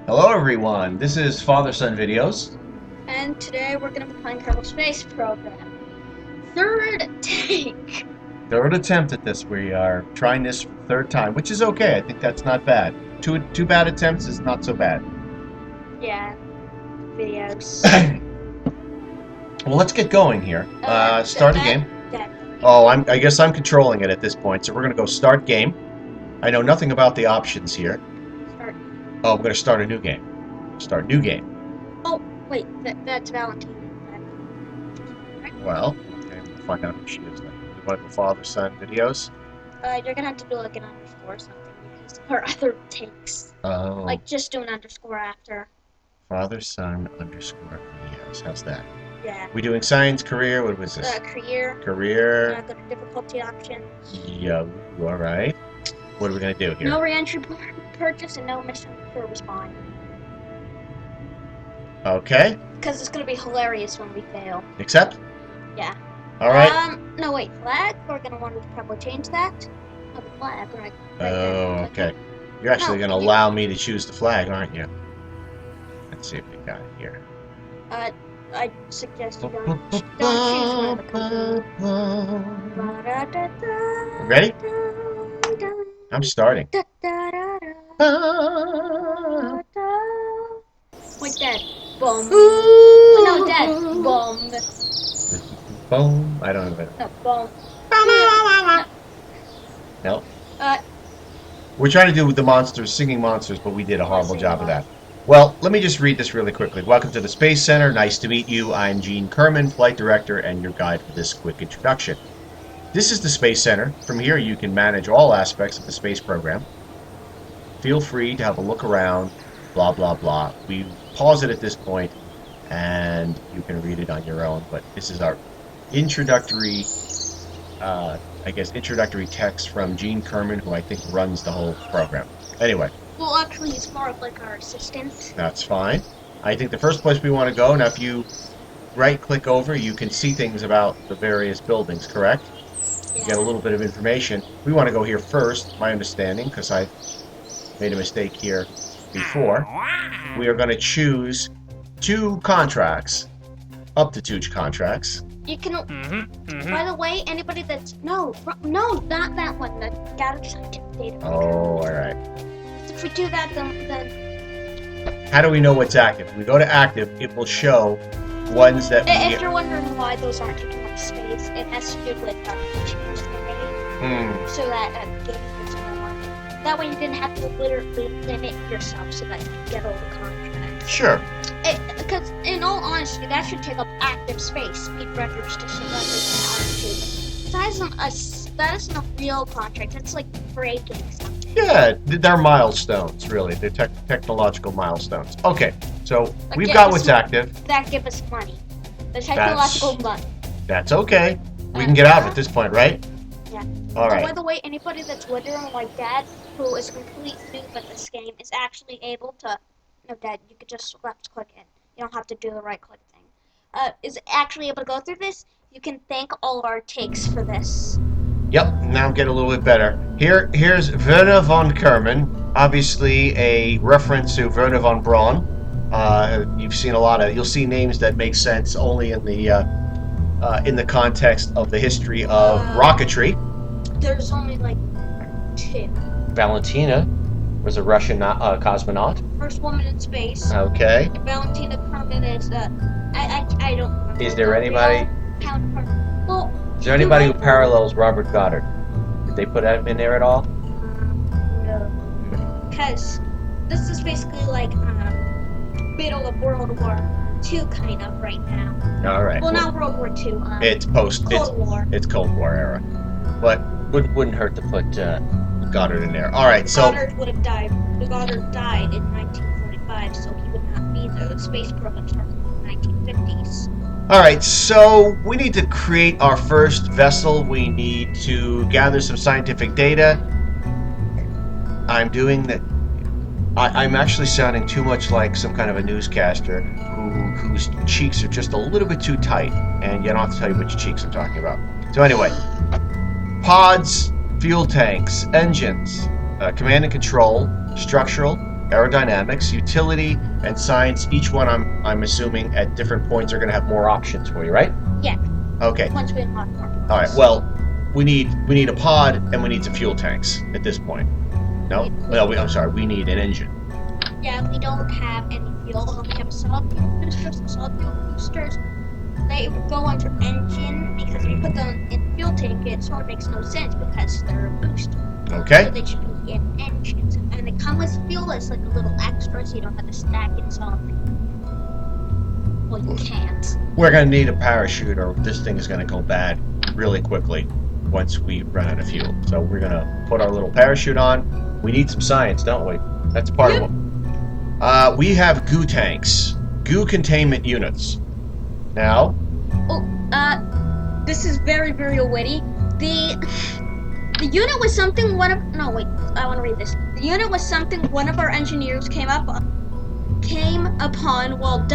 Hello everyone, this is Father-Son Videos. And today we're going to be playing Kerbal Space Program. Third take. Third attempt at this. We are trying this for the third time, which is okay. I think that's not bad. Two bad attempts is not so bad. Yeah, videos. Well, let's get going here. Start a game. That. Oh, I guess I'm controlling it at this point, so we're going to go start game. I know nothing about the options here. Start. Oh, we're going to start a new game. Start new game. Oh, wait, that's Valentine. Well, okay, we'll find out who she is then. We want to go Father-Son Videos. You're going to have to do like an underscore or something because there are other takes. Oh. Like just do an underscore after. Father-Son underscore videos. How's that? Yeah. We doing science, career? What was this? Career. Career. Go to difficulty options. Yeah, all right. What are we going to do here? No re-entry purchase and no mission for respawn. Okay. Because it's going to be hilarious when we fail. Accept? Yeah. All right. No, wait, flag? We're going to want to probably change that. No, the flag, right? Oh, okay. You're actually going to allow me to choose the flag, aren't you? Let's see if we got it here. I suggest you don't choose one of the company. Ready? I'm starting. Wait, dead. Boom. No, dead. Boom. Boom. I don't know. No, boom. No. We're trying to do with the monsters, singing monsters, but we did a horrible job of that. Well, let me just read this really quickly. Welcome to the Space Center. Nice to meet you. I'm Gene Kerman, Flight Director, and your guide for this quick introduction. This is the Space Center. From here, you can manage all aspects of the space program. Feel free to have a look around, blah, blah, blah. We pause it at this point, and you can read it on your own. But this is our introductory, introductory text from Gene Kerman, who I think runs the whole program. Anyway. Well, actually, he's more of like our assistant. That's fine. I think the first place we want to go, now if you right-click over, you can see things about the various buildings, correct? Yeah. You get a little bit of information. We want to go here first, my understanding, because I made a mistake here before. We are going to choose 2 contracts, up to 2 contracts. You can. By the way, anybody that's no, not that one. The gather scientific data. Oh, all right. If we do that, then how do we know what's active? If we go to active, it will show ones that. If you're wondering why those aren't taking up space, it has to do with change the name so that game gets more. That way, you didn't have to literally limit yourself so that you can get all the contracts. Sure. Because in all honesty, that should take up active space, speed records to survive this altitude. That isn't a real contract. It's like breaking something. Yeah, they're milestones, really. They're technological milestones. Okay, so Like we've got what's active. That give us money. The technological money. That's okay. We can get out at this point, right? Yeah. All right. By the way, anybody that's wondering why Dad, who is complete noob at this game, is actually able to... No, Dad, you could just left click it. You don't have to do the right click thing. Is actually able to go through this. You can thank all our takes for this. Yep, now get a little bit better. Here's Werner von Kerman, obviously a reference to Werner von Braun. You've seen you'll see names that make sense only in the context of the history of rocketry. There's only like 2. Valentina was a Russian cosmonaut. First woman in space. Okay. And Valentina Kerman is I don't remember. Is there anybody? Well, Is there anybody who parallels Robert Goddard? Did they put him in there at all? No. Because this is basically like middle of World War II kind of right now. All right. Well, not World War II. It's Cold War. It's Cold War era, but wouldn't hurt to put Goddard in there. All right. So Goddard would have died. Goddard died in 1945, so he would not be there. The space program started in the 1950s. All right, so we need to create our first vessel. We need to gather some scientific data. I'm doing that. I'm actually sounding too much like some kind of a newscaster whose cheeks are just a little bit too tight, and you don't have to tell you which cheeks I'm talking about. So anyway, pods, fuel tanks, engines, command and control, structural, aerodynamics, utility, and science. Each one, I'm assuming, at different points are going to have more options for you, right? Yeah. Okay. Once we unlock more. All right. Well, we need a pod and we need some fuel tanks at this point. No, I'm sorry. We need an engine. Yeah, we don't have any fuel. We have solid fuel boosters. The solid fuel boosters, they go under engine because if you put them in fuel tank, it sort of makes no sense because they're a booster. Okay. So they should be in engines, and they come with fuel as like a little extra, so you don't have to stack in solid fuel. Well, you can't. We're going to need a parachute, or this thing is going to go bad really quickly once we run out of fuel. So we're going to put our little parachute on. We need some science, don't we? That's part of what. We have goo tanks, goo containment units. Now. This is very, very witty. The unit was something I want to read this. The unit was something one of our engineers came upon while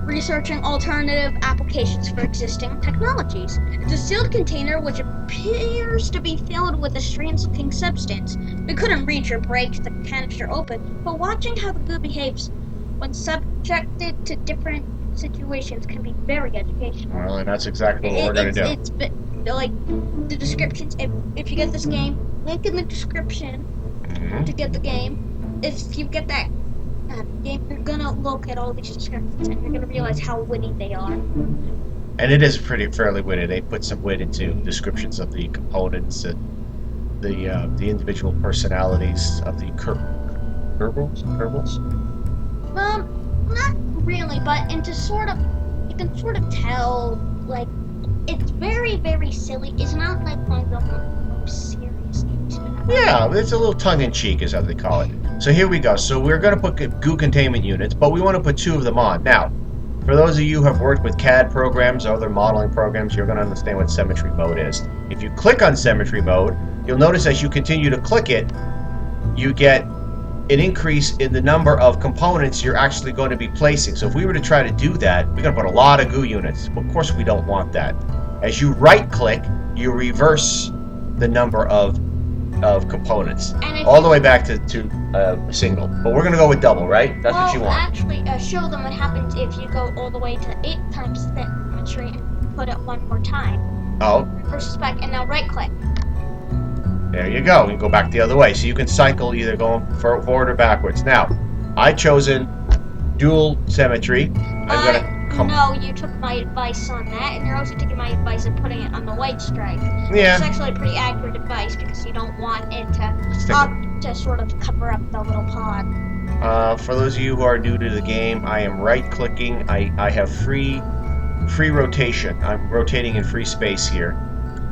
researching alternative applications for existing technologies. It's a sealed container which appears to be filled with a strange-looking substance. We couldn't reach or break the canister open, but watching how the goo behaves when subjected to different situations can be very educational. Well, and that's exactly what we're going to do. It's like the descriptions. If you get this game, link in the description to get the game. If you get that game, you're gonna look at all these descriptions and you're gonna realize how witty they are. And it is fairly witty. They put some wit into descriptions of the components and the individual personalities of the Kerbals. Not really, but you can sort of tell, like, it's very, very silly. It's not like one of the most serious games. Yeah, it's a little tongue-in-cheek is how they call it. So here we go. So we're going to put goo containment units, but we want to put 2 of them on. Now, for those of you who have worked with CAD programs or other modeling programs, you're going to understand what symmetry mode is. If you click on symmetry mode, you'll notice as you continue to click it, you get an increase in the number of components you're actually going to be placing. So if we were to try to do that, we're going to put a lot of goo units. Well, of course, we don't want that. As you right-click, you reverse the number of components all the way back to single. But we're going to go with double, right? That's what you want. Actually, show them what happens if you go all the way to 8 times symmetry and put it one more time. Oh. Reverse back, and now right-click. There you go. You go back the other way. So you can cycle either going forward or backwards. Now, I've chosen dual symmetry. I'm going to come. No, you took my advice on that, and you're also taking my advice and putting it on the white stripe. Yeah. It's actually a pretty accurate advice because you don't want it to sort of cover up the little pod. For those of you who are new to the game, I am right-clicking. I have free rotation. I'm rotating in free space here.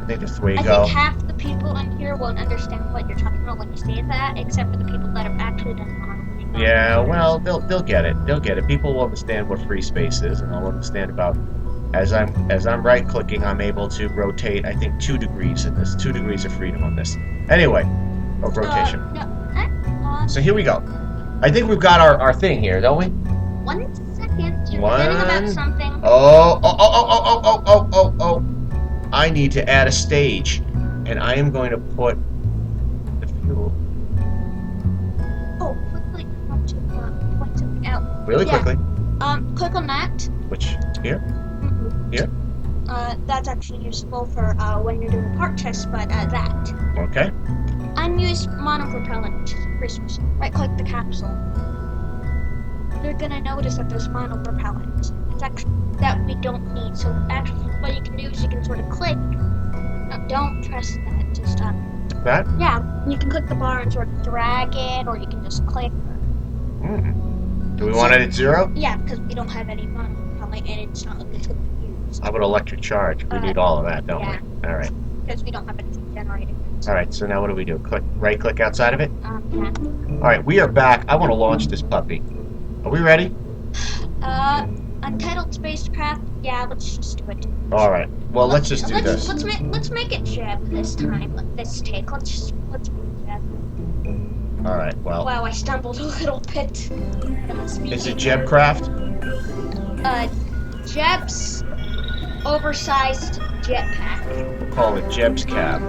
I think that's the way you go. I think half the people in here won't understand what you're talking about when you say that, except for the people that have actually done modeling. Yeah, well, they'll get it. They'll get it. People will understand what free space is, and they'll understand about as I'm right-clicking, I'm able to rotate. I think 2 degrees in this. 2 degrees of freedom on this. Anyway, of rotation. So here we go. I think we've got our thing here, don't we? 1 second. You're forgetting about something. Oh. I need to add a stage, and I am going to put the fuel. Oh, quickly, I want to point something out. Really quickly. Click on that. Which, here? Mm-hmm. Here? That's actually useful for when you're doing a part test, but that. Okay. Unused monopropellant, which is Christmas. Right-click the capsule. You're gonna notice that there's monopropellant. It's actually that we don't need. So actually, what you can do is you can sort of click. No, don't press that. Just that? Yeah, you can click the bar and sort of drag it, or you can just click. Do we want it at 0? Yeah, because we don't have any monopropellant, and it's not looking to be used. How about electric charge? We need all of that, don't we? All right. Because we don't have anything generating. All right. So now what do we do? Right-click outside of it. Yeah. All right. We are back. I want to launch this puppy. Are we ready? Untitled spacecraft. Yeah, let's just do it. All right. Well, let's just do this. Let's make it Jeb this time. This take. Let's make it Jeb. All right. Well. Wow, I stumbled a little bit. Is it Jebcraft? Jeb's oversized jetpack. We'll call it Jeb's cab.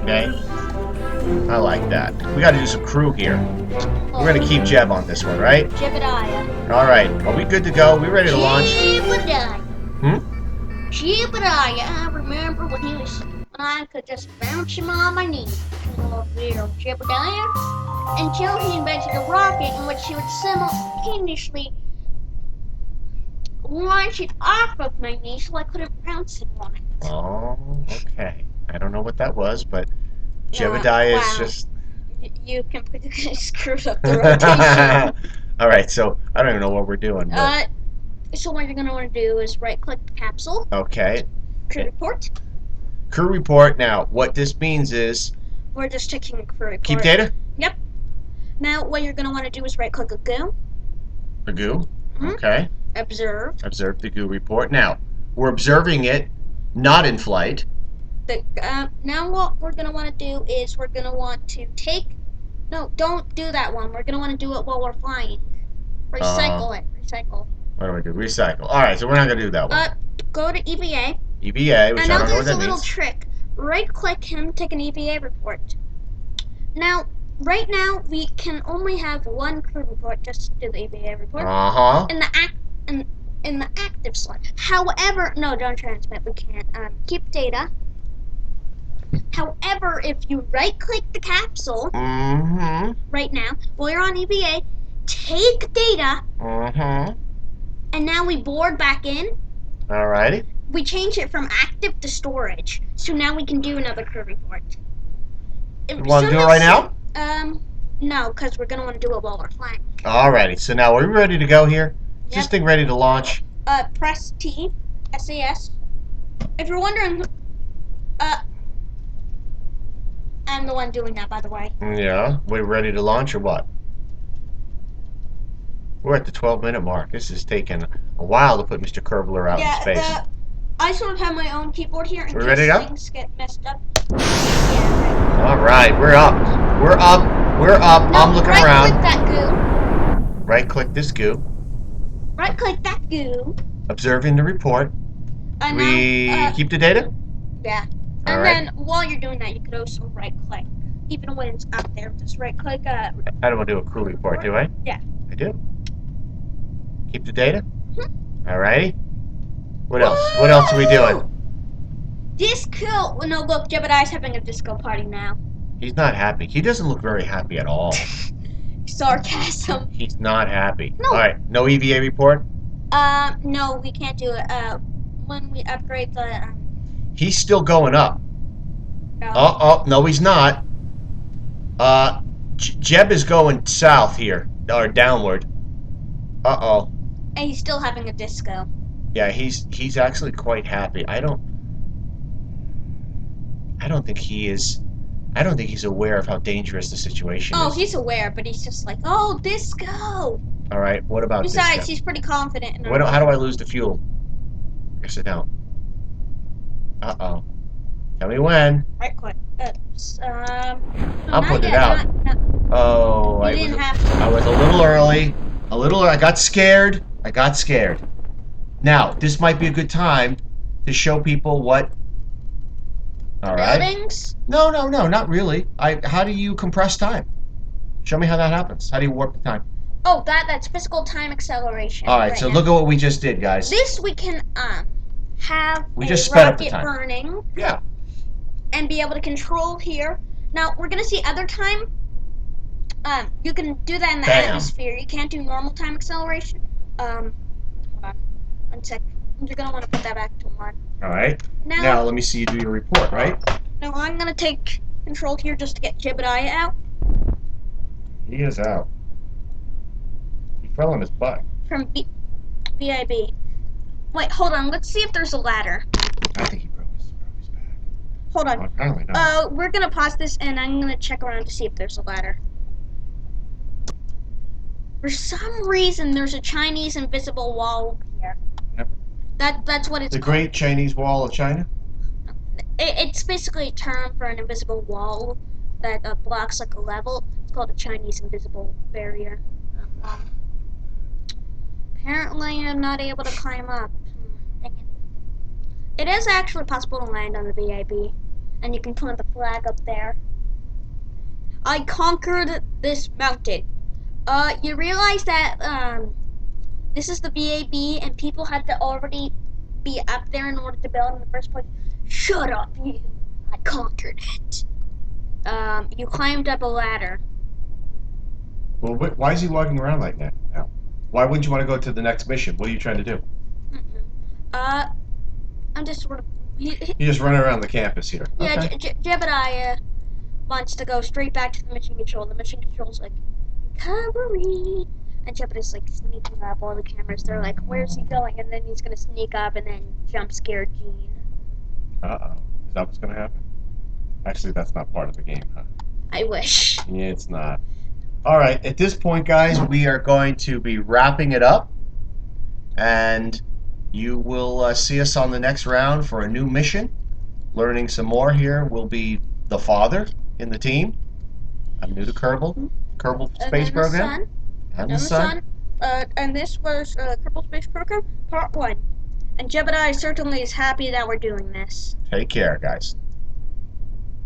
Okay. I like that. We got to do some crew here. We're going to keep Jeb on this one, right? Jebediah. All right. Are we good to go? We ready to launch? Jebediah. Hmm? Jebediah. I remember when I could just bounce him on my knee. Oh, little Jebediah. Until he invented a rocket in which he would simultaneously launch it off of my knee so I couldn't bounce it on it. Oh, okay. I don't know what that was, but Jebediah is Wow. just. You completely screwed up the rotation. All right, so I don't even know what we're doing, but So what you're going to want to do is right-click the capsule, okay. crew report. Crew report. Now, what this means is We're just checking a crew report. keep data. Yep. Now what you're going to want to do is right-click a goo. The goo. Mm-hmm. Okay. Observe. Observe the goo report. Now, we're observing it not in flight. Now what we're going to want to do is we're going to want to take... No, don't do that one. We're going to want to do it while we're flying. Recycle it. Recycle. What do I do? Recycle. All right, so we're not going to do that one. Go to EVA. EVA, which And I now don't know what there's a that little means. trick. Right-click him, take an EVA report. Now, right now, we can only have one crew report. Just do the EVA report. Uh-huh. In the active slot. However, no, don't transmit. We can't. Keep data. However, if you right-click the capsule Mm-hmm. right now, while you're on EVA, take data, Mm-hmm. and now we board back in. All righty. We change it from active to storage, so now we can do another crew report. You want to do it right now? No, because we're gonna want to do it while we're flying. Alrighty, so now are we ready to go here? Is Yep. this thing ready to launch? Press T, SAS. If you're wondering, I'm the one doing that, by the way. Yeah. We're ready to launch or what? We're at the 12-minute mark. This is taking a while to put Mr. Kerbler out in space. I sort of have my own keyboard here in We ready to case go? things get messed up. Yeah. All right, we're up. We're up. We're up. No, I'm looking right-click around. that goo. Right-click this goo. Right-click that goo. Observing the report. And We now, keep the data? yeah. All And right. then while you're doing that, you could also right-click. Even when it's up there, just right-click. I don't want to do a crew report, do I? Yeah. I do. Keep the data? Mm-hmm. All righty. What else? What else are we doing? Disco. Well, no, look, Jebediah's having a disco party now. He's not happy. He doesn't look very happy at all. Sarcasm. He's not happy. No. All right. No EVA report? No, we can't do it. When we upgrade the, He's still going up. no. No, he's not. Jeb is going south here, or downward. Uh-oh. And he's still having a disco. Yeah, he's actually quite happy. I don't think he is. I don't think he's aware of how dangerous the situation Oh, is. he's aware, but he's just like, oh, disco. All right. What about Besides, this? he's pretty confident in How do I lose the fuel? Guess I don't. Uh-oh. Tell me when. Right click. I'll put it out. Oh, You didn't have to. I was a little early. I got scared. Now, this might be a good time to show people what. All right. Buildings? No, not really. How do you compress time? Show me how that happens. How do you warp the time? Oh, that's physical time acceleration. All right, so now. look at what we just did, guys. This we can have We a just sped up the rocket time. burning. Yeah. And be able to control here. Now we're gonna see other time. You can do that in the Bam. atmosphere. You can't do normal time acceleration. Hold on, 1 sec. You're gonna want to put that back to 1. All right. Now, Now let me see you do your report, right? now I'm gonna take control here just to get Jebediah out He is out. He fell on his butt. from BIB. Wait, hold on. Let's see if there's a ladder. I think he broke his back. Hold on. Well, apparently not. We're gonna pause this and I'm gonna check around to see if there's a ladder. For some reason, there's a Chinese invisible wall here. Yep. That's what it's The called. Great Chinese Wall of China? It's basically a term for an invisible wall that blocks like a level. It's called a Chinese invisible barrier. Apparently, I'm not able to climb up. Dang it. It is actually possible to land on the VIB, and you can plant the flag up there. I conquered this mountain. You realize that this is the BAB, and people had to already be up there in order to build in the first place. Shut up, you! I conquered it. You climbed up a ladder. Well, why is he walking around like that now? Why wouldn't you want to go to the next mission? What are you trying to do? Mm-mm. Uh, I'm just sort of. You're just running around the campus here. Yeah, Okay. Jebediah wants to go straight back to the mission control. The mission control's like, recovery. And Jebediah's like sneaking up. All the cameras, they're like, where's he going? And then he's gonna sneak up and then jump scare Gene. Uh-oh. Is that what's going to happen? Actually, that's not part of the game, huh? I wish. Yeah, it's not. All right. At this point, guys, we are going to be wrapping it up, and you will see us on the next round for a new mission. Learning some more here will be the father in the team. I'm new to Kerbal And Space then the Program, sun. and the And the son. sun. And this was Kerbal Space Program Part 1. And Jebediah certainly is happy that we're doing this. Take care, guys.